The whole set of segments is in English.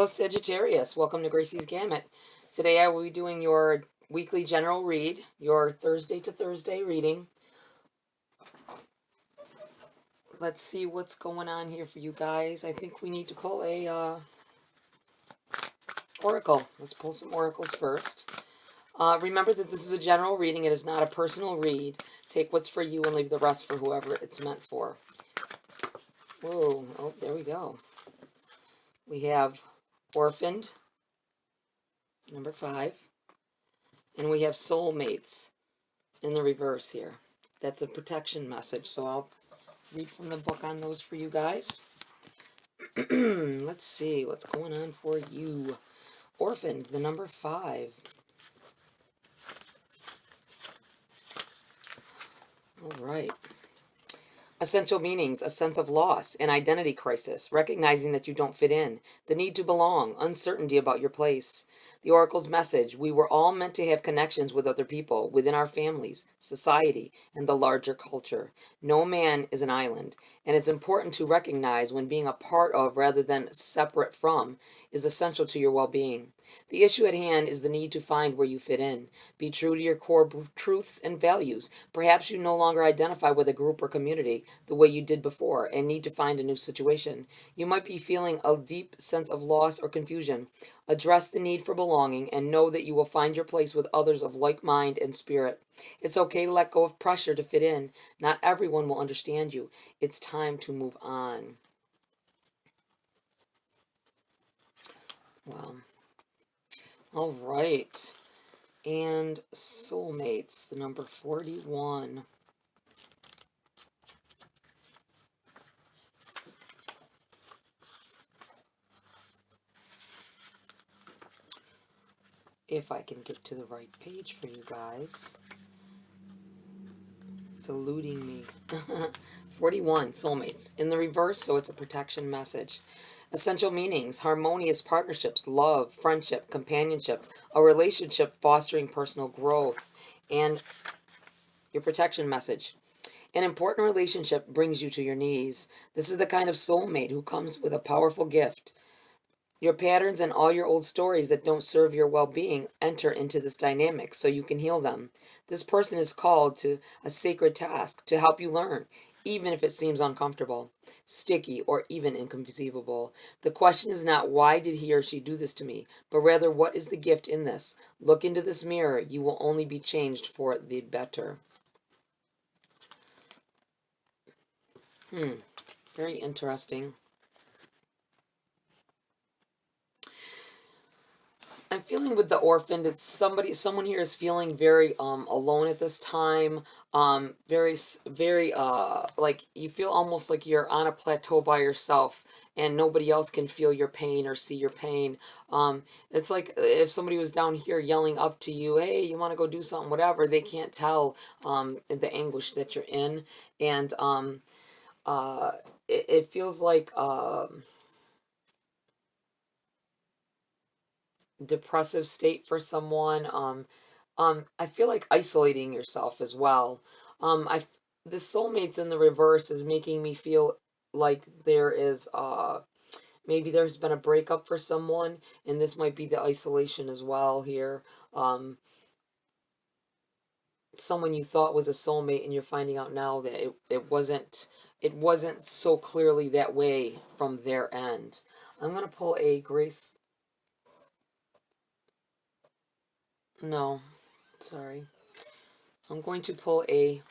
Hello Sagittarius, welcome to Gracie's Gamut. Today I will be doing your weekly general read, your Thursday to Thursday reading. Let's see what's going on here for you guys. I think we need to pull a oracle. Let's pull some oracles first. Remember that this is a general reading. It is not a personal read. Take what's for you and leave the rest for whoever it's meant for. Whoa, oh, there we go. We have Orphaned, number 5. And we have Soulmates in the reverse here. That's a protection message, so I'll read from the book on those for you guys. Let's see what's going on for you. Orphaned, the number 5. All right. Essential meanings: a sense of loss, an identity crisis, recognizing that you don't fit in, the need to belong, uncertainty about your place. The oracle's message: we were all meant to have connections with other people, within our families, society, and the larger culture. No man is an island, and it's important to recognize when being a part of rather than separate from is essential to your well-being. The issue at hand is the need to find where you fit in. Be true to your core truths and values. Perhaps you no longer identify with a group or community the way you did before and need to find a new situation. You might be feeling a deep sense of loss or confusion. Address the need for belonging and know that you will find your place with others of like mind and spirit. It's okay to let go of pressure to fit in. Not everyone will understand you. It's time to move on. Wow. All right. And Soulmates, the number 41. If I can get to the right page for you guys. It's eluding me. 41, Soulmates. In the reverse, so it's a protection message. Essential meanings: harmonious partnerships, love, friendship, companionship, a relationship fostering personal growth. And your protection message: an important relationship brings you to your knees. This is the kind of soulmate who comes with a powerful gift. Your patterns and all your old stories that don't serve your well-being enter into this dynamic so you can heal them. This person is called to a sacred task to help you learn, even if it seems uncomfortable, sticky, or even inconceivable. The question is not why did he or she do this to me, but rather what is the gift in this? Look into this mirror. You will only be changed for the better. Very interesting. I'm feeling with the orphaned, it's someone here is feeling very alone at this time. Very like you feel almost like you're on a plateau by yourself and nobody else can feel your pain or see your pain. It's like if somebody was down here yelling up to you, hey, you want to go do something, whatever, they can't tell the anguish that you're in. And it feels like depressive state for someone. I feel like isolating yourself as well. The soulmates in the reverse is making me feel like there is maybe there's been a breakup for someone, and this might be the isolation as well here. Someone you thought was a soulmate, and you're finding out now that it wasn't so clearly that way from their end. I'm gonna pull a Grace. No, sorry. I'm going to pull a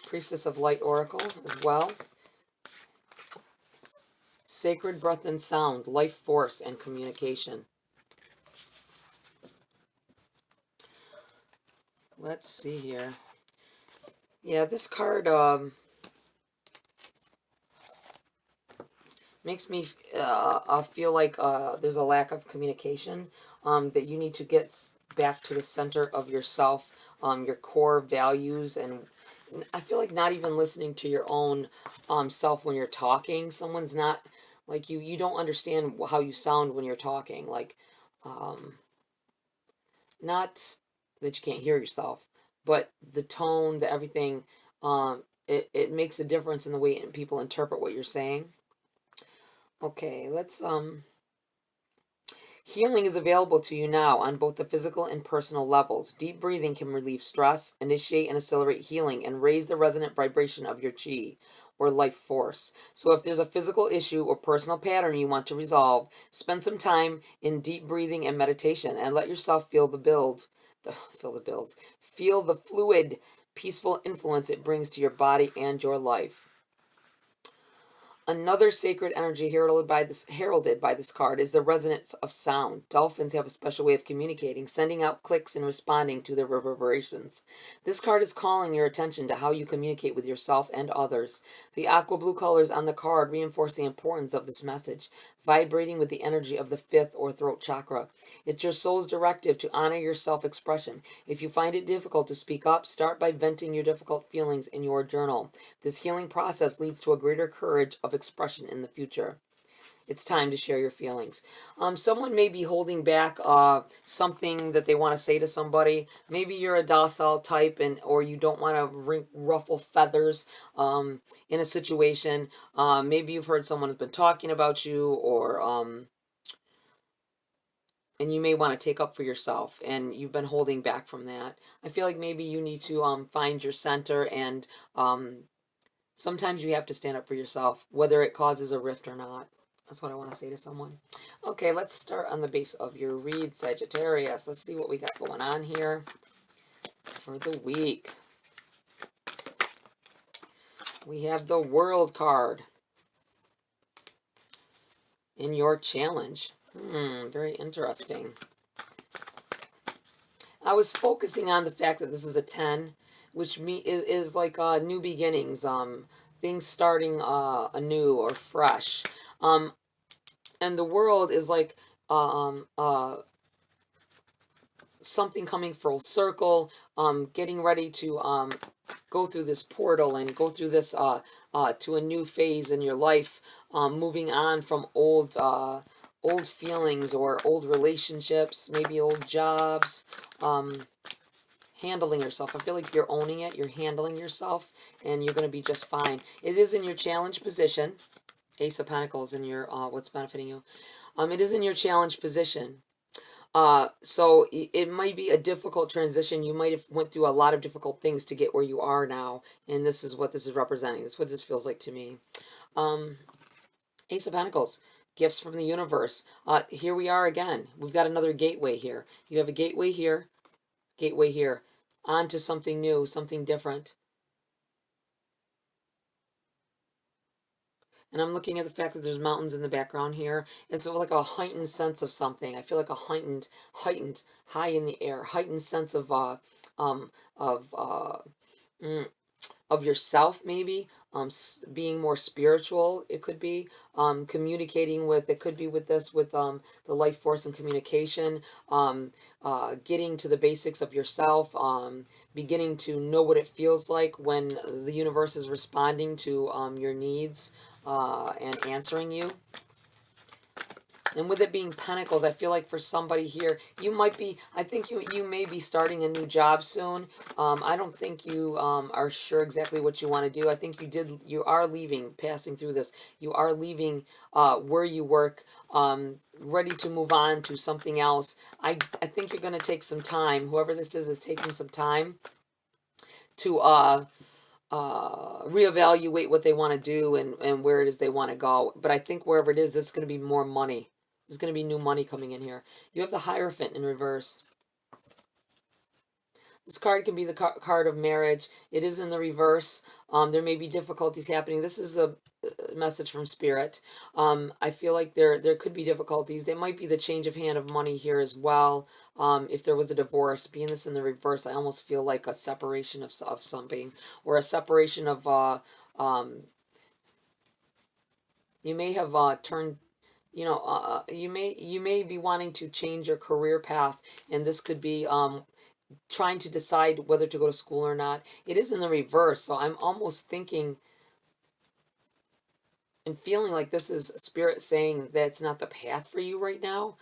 Priestess of Light Oracle as well. Sacred Breath and Sound, Life Force and Communication. Let's see here. Yeah, this card makes me feel like there's a lack of communication, that you need to get back to the center of yourself, your core values, and I feel like not even listening to your own self when you're talking. Someone's not, like you don't understand how you sound when you're talking, like not that you can't hear yourself, but the tone, the everything, it makes a difference in the way people interpret what you're saying. Okay, let's healing is available to you now on both the physical and personal levels. Deep breathing can relieve stress, initiate and accelerate healing, and raise the resonant vibration of your chi or life force. So if there's a physical issue or personal pattern you want to resolve, spend some time in deep breathing and meditation and let yourself feel the feel the fluid, peaceful influence it brings to your body and your life. Another sacred energy heralded by this card is the resonance of sound. Dolphins have a special way of communicating, sending out clicks and responding to their reverberations. This card is calling your attention to how you communicate with yourself and others. The aqua blue colors on the card reinforce the importance of this message, vibrating with the energy of the fifth or throat chakra. It's your soul's directive to honor your self-expression. If you find it difficult to speak up, start by venting your difficult feelings in your journal. This healing process leads to a greater courage of expression in the future. It's time to share your feelings. Someone may be holding back something that they want to say to somebody. Maybe you're a docile type, or you don't want to ruffle feathers in a situation. Maybe you've heard someone has been talking about you, or and you may want to take up for yourself, and you've been holding back from that. I feel like maybe you need to find your center, and sometimes you have to stand up for yourself, whether it causes a rift or not. That's what I want to say to someone. Okay, let's start on the base of your read, Sagittarius. Let's see what we got going on here for the week. We have the World card in your challenge. Very interesting. I was focusing on the fact that this is a 10, which is like new beginnings, things starting anew or fresh. And the world is like something coming full circle, getting ready to go through this portal and go through this to a new phase in your life, moving on from old feelings or old relationships, maybe old jobs, handling yourself. I feel like you're owning it, you're handling yourself, and you're going to be just fine. It is in your challenge position. Ace of Pentacles in your what's benefiting you. It is in your challenge position. So it might be a difficult transition. You might have went through a lot of difficult things to get where you are now, and this is what this is representing. This is what this feels like to me. Ace of Pentacles, gifts from the universe. Here we are again. We've got another gateway here. You have a gateway here, on to something new, something different. And I'm looking at the fact that there's mountains in the background here. It's like a heightened sense of something. I feel like a heightened, high in the air, heightened sense of yourself, maybe, being more spiritual. It could be communicating with, it could be with this, with the life force and communication, getting to the basics of yourself, beginning to know what it feels like when the universe is responding to your needs and answering you. And with it being Pentacles, I feel like for somebody here, you might be, I think you may be starting a new job soon. I don't think you are sure exactly what you want to do. I think you are leaving, passing through this. You are leaving where you work, ready to move on to something else. I think you're going to take some time. Whoever this is taking some time to reevaluate what they want to do and where it is they want to go. But I think wherever it is, there's going to be more money. There's going to be new money coming in here. You have the Hierophant in reverse. This card can be the card of marriage. It is in the reverse. There may be difficulties happening. This is a message from Spirit. I feel like there could be difficulties. There might be the change of hand of money here as well. If there was a divorce, being this in the reverse, I almost feel like a separation of something, or a separation of you may have turned, you know, you may be wanting to change your career path, and this could be trying to decide whether to go to school or not. It is in the reverse, so I'm almost thinking and feeling like this is Spirit saying that it's not the path for you right now.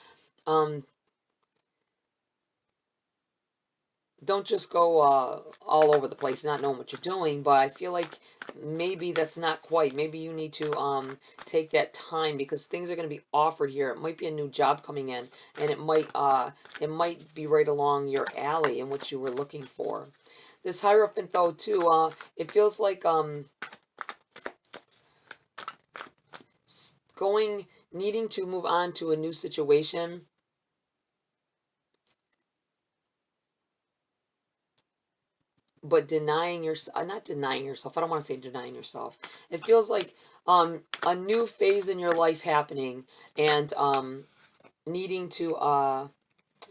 don't just go all over the place not knowing what you're doing, but I feel like maybe that's not quite. Maybe you need to take that time, because things are going to be offered here. It might be a new job coming in, and it might be right along your alley in what you were looking for. This Hierophant, though, too, it feels like needing to move on to a new situation, but denying yourself, not denying yourself, I don't want to say denying yourself. It feels like a new phase in your life happening, and needing to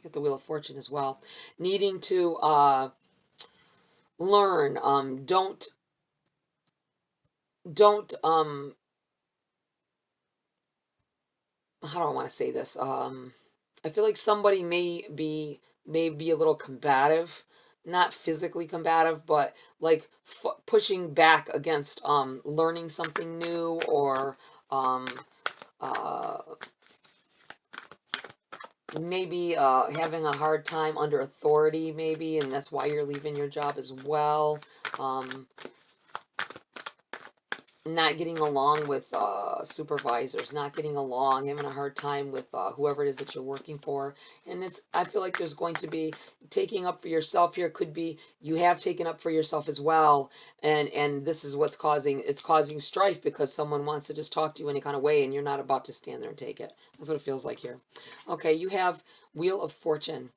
get the Wheel of Fortune as well, needing to learn. Don't how do I want to say this? I feel like somebody may be a little combative, not physically combative, but like pushing back against learning something new, or uh, maybe having a hard time under authority, maybe, and that's why you're leaving your job as well. Not getting along with supervisors, not getting along, having a hard time with whoever it is that you're working for. And this, I feel like there's going to be taking up for yourself here. Could be you have taken up for yourself as well, and this is what's causing strife, because someone wants to just talk to you any kind of way, and you're not about to stand there and take it. That's what it feels like here. Okay, you have Wheel of Fortune.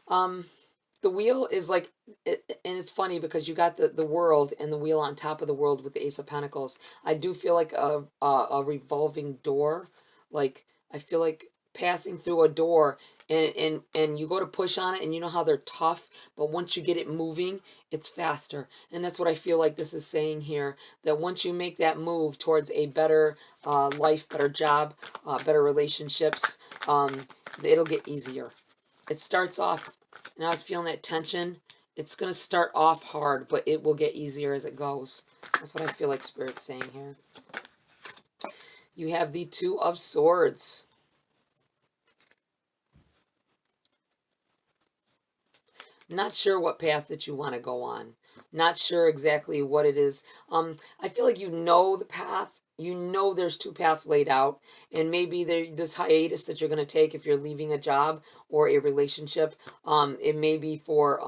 The wheel is like, and it's funny because you got the world and the wheel on top of the world with the Ace of Pentacles. I do feel like a revolving door. Like, I feel like passing through a door, and you go to push on it, and you know how they're tough, but once you get it moving, it's faster. And that's what I feel like this is saying here, that once you make that move towards a better life, better job, better relationships, it'll get easier. It starts off, and I was feeling that tension. It's going to start off hard, but it will get easier as it goes. That's what I feel like Spirit's saying here. You have the Two of Swords. Not sure what path that you want to go on. Not sure exactly what it is. I feel like you know the path. You know there's two paths laid out, and maybe this hiatus that you're going to take if you're leaving a job or a relationship, it may be for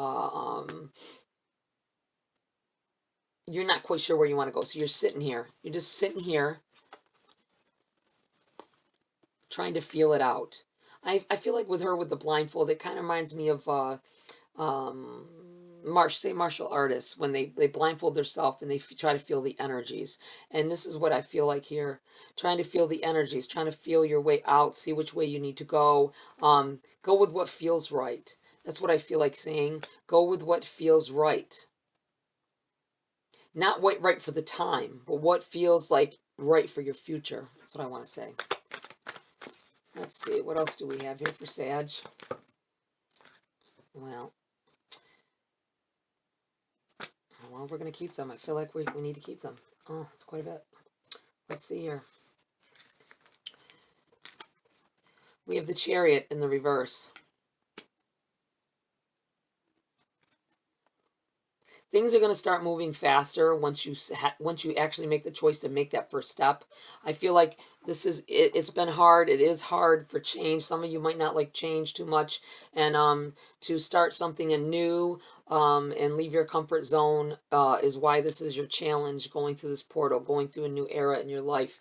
you're not quite sure where you want to go. So you're sitting here. You're just sitting here trying to feel it out. I feel like with her with the blindfold, it kind of reminds me of martial artists when they blindfold themselves and they try to feel the energies. And this is what I feel like here, trying to feel the energies, trying to feel your way out, see which way you need to go. Go with what feels right. That's what I feel like saying. Go with what feels right. Not what right for the time, but what feels like right for your future. That's what I want to say. Let's see, what else do we have here for Sag? Well, we're going to keep them. I feel like we need to keep them. Oh, that's quite a bit. Let's see here. We have the Chariot in the reverse. Things are going to start moving faster once you actually make the choice to make that first step. I feel like this is it's been hard. It is hard for change. Some of you might not like change too much, and to start something anew and leave your comfort zone is why this is your challenge, going through this portal, going through a new era in your life.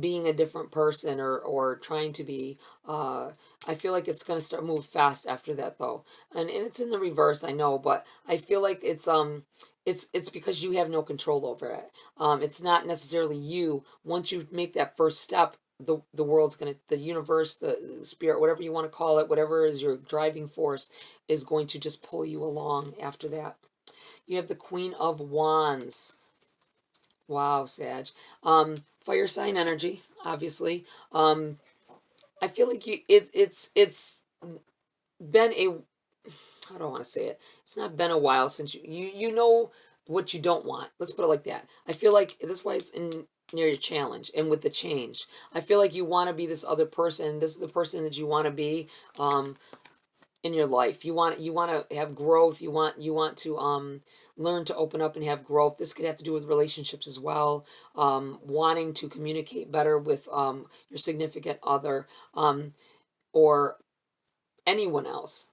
Being a different person, or trying to be, I feel like it's going to start move fast after that, though. And it's in the reverse, I know, but I feel like it's because you have no control over it. It's not necessarily you. Once you make that first step, the world's going to, the universe, the spirit, whatever you want to call it, whatever is your driving force, is going to just pull you along after that. You have the Queen of Wands. Wow, Sag. Fire sign energy, obviously. I feel like it's been a, how do I want to say it? It's not been a while since you know what you don't want. Let's put it like that. I feel like that's why it's in near your challenge and with the change. I feel like you want to be this other person. This is the person that you want to be. in your life. You want to have growth. You want to learn to open up and have growth. This could have to do with relationships as well. Wanting to communicate better with your significant other, or anyone else.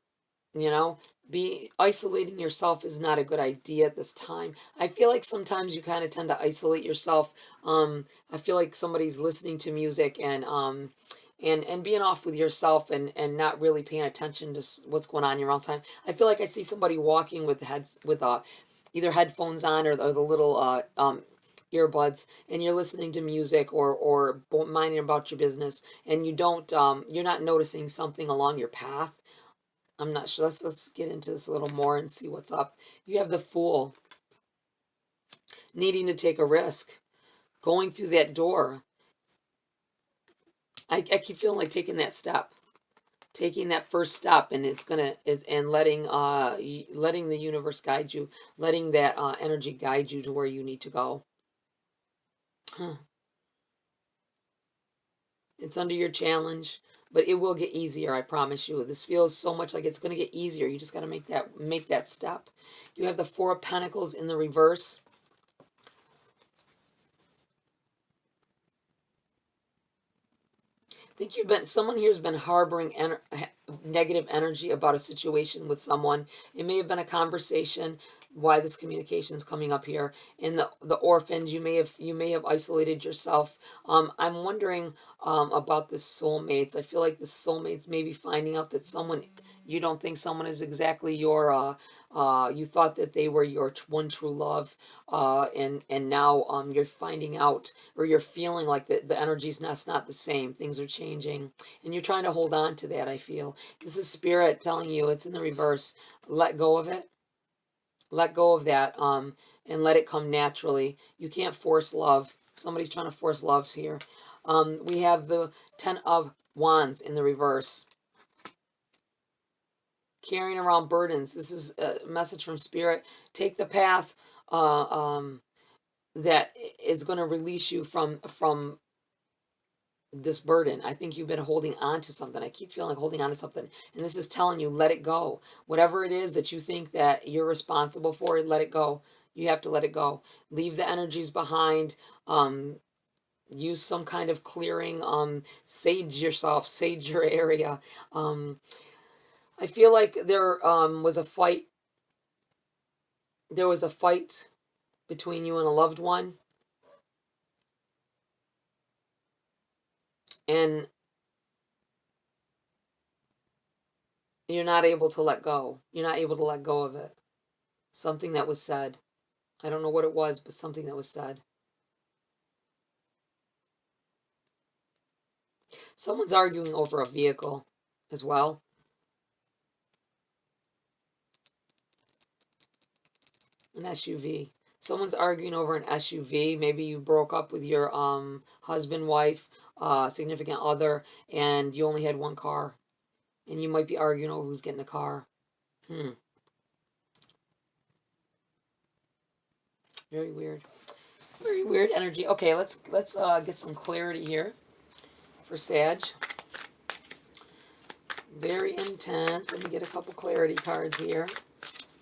You know, be isolating yourself is not a good idea at this time. I feel like sometimes you kind of tend to isolate yourself. I feel like somebody's listening to music and being off with yourself and not really paying attention to what's going on around time. I feel like I see somebody walking with either headphones on or the little earbuds, and you're listening to music or minding about your business, and you're not noticing something along your path. I'm not sure. Let's get into this a little more and see what's up. You have the Fool, needing to take a risk, going through that door. I keep feeling like taking that step, taking that first step, and letting the universe guide you, letting that energy guide you to where you need to go. It's under your challenge, but it will get easier, I promise you. This feels so much like it's going to get easier. You just got to make that step. You have the Four of Pentacles in the reverse. I think someone here has been harboring negative energy about a situation with someone. It may have been a conversation, why this communication is coming up here. In the orphans, you may have isolated yourself. I'm wondering about the soulmates. I feel like the soulmates may be finding out that you don't think someone is exactly your you thought that they were your one true love, and now you're finding out, or you're feeling like the energy's not the same. Things are changing, and you're trying to hold on to that. I feel this is Spirit telling you, it's in the reverse. Let go of it. Let go of that, and let it come naturally. You can't force love. Somebody's trying to force love here. We have the Ten of Wands in the reverse. Carrying around burdens. This is a message from Spirit. Take the path that is going to release you from this burden. I think you've been holding on to something. I keep feeling like holding on to something, and this is telling you, let it go. Whatever it is that you think that you're responsible for, let it go. You have to let it go. Leave the energies behind. Use some kind of clearing. Sage yourself. Sage your area. I feel like there was a fight. There was a fight between you and a loved one. And you're not able to let go. You're not able to let go of it. Something that was said. I don't know what it was, but something that was said. Someone's arguing over a vehicle as well. An SUV. Someone's arguing over an SUV. Maybe you broke up with your husband, wife, significant other, and you only had one car. And you might be arguing over who's getting a car. Very weird. Very weird energy. Okay, let's get some clarity here for Sag. Very intense. Let me get a couple clarity cards here.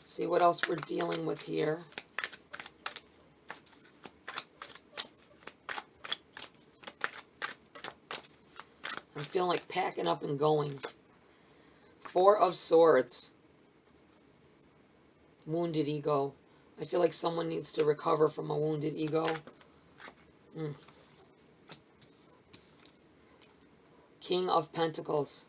See what else we're dealing with here. I'm feeling like packing up and going. Four of Swords. Wounded ego. I feel like someone needs to recover from a wounded ego. King of Pentacles.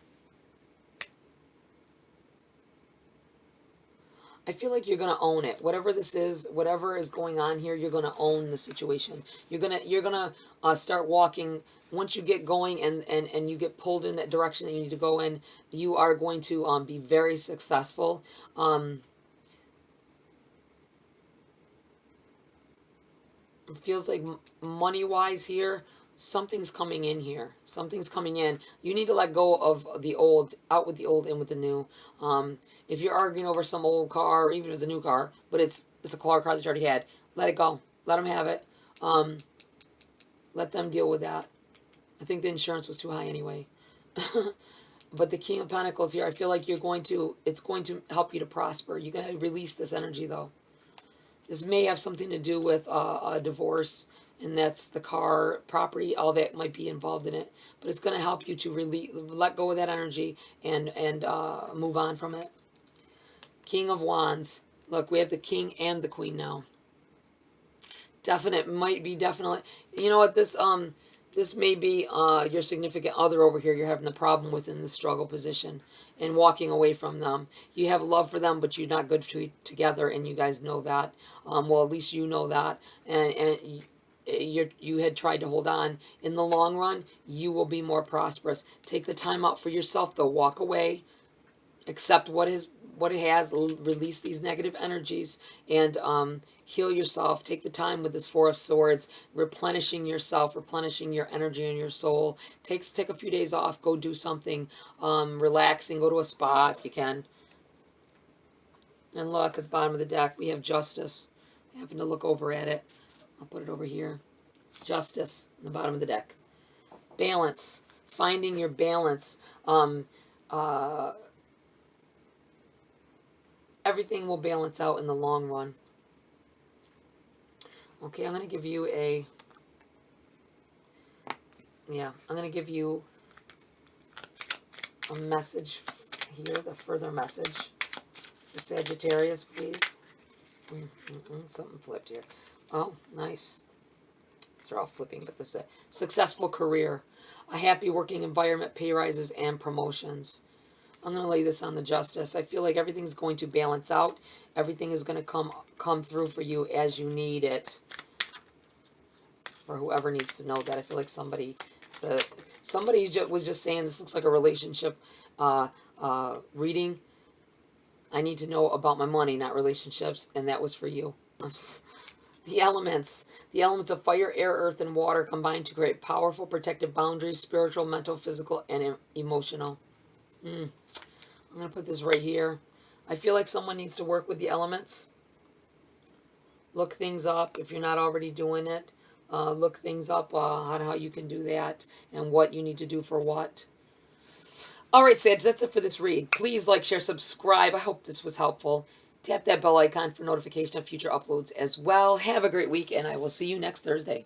I feel like you're going to own it. Whatever this is, whatever is going on here, you're going to own the situation. You're going to start walking. Once you get going and you get pulled in that direction that you need to go in, you are going to be very successful. It feels like money-wise here, something's coming in here. Something's coming in. You need to let go of the old, out with the old, in with the new. If you're arguing over some old car, or even if it's a new car, but it's a car that you already had, let it go. Let them have it. Let them deal with that. I think the insurance was too high anyway. But the King of Pentacles here, I feel like it's going to help you to prosper. You're going to release this energy, though. This may have something to do with a divorce, and that's the car, property, all that might be involved in it. But it's going to help you to really let go of that energy and move on from it. King of Wands. Look, we have the King and the Queen now. Definitely. You know what? This may be your significant other over here you're having the problem with in the struggle position and walking away from them. You have love for them, but you're not good together, and you guys know that. Well, at least you know that. And you had tried to hold on. In the long run, you will be more prosperous. Take the time out for yourself, though. Walk away. Accept what it has. Release these negative energies and heal yourself. Take the time with this Four of Swords, replenishing yourself, replenishing your energy and your soul. Take a few days off. Go do something relaxing. Go to a spa if you can. And look, at the bottom of the deck, we have Justice. I happen to look over at it. I'll put it over here. Justice in the bottom of the deck. Balance. Finding your balance. Everything will balance out in the long run. Okay, I'm going to give you I'm going to give you a message here, the further message for Sagittarius, please. Something flipped here. Oh, nice. These are all flipping, but this is a successful career, a happy working environment, pay rises, and promotions. I'm going to lay this on the Justice. I feel like everything's going to balance out. Everything is going to come through for you as you need it. For whoever needs to know that. I feel like somebody was just saying this looks like a relationship reading. I need to know about my money, not relationships, and that was for you. The elements. The elements of fire, air, earth, and water combine to create powerful protective boundaries, spiritual, mental, physical, and emotional. I'm going to put this right here. I feel like someone needs to work with the elements. Look things up if you're not already doing it. Look things up on how you can do that and what you need to do for what. All right, Sag, that's it for this read. Please like, share, subscribe. I hope this was helpful. Tap that bell icon for notification of future uploads as well. Have a great week, and I will see you next Thursday.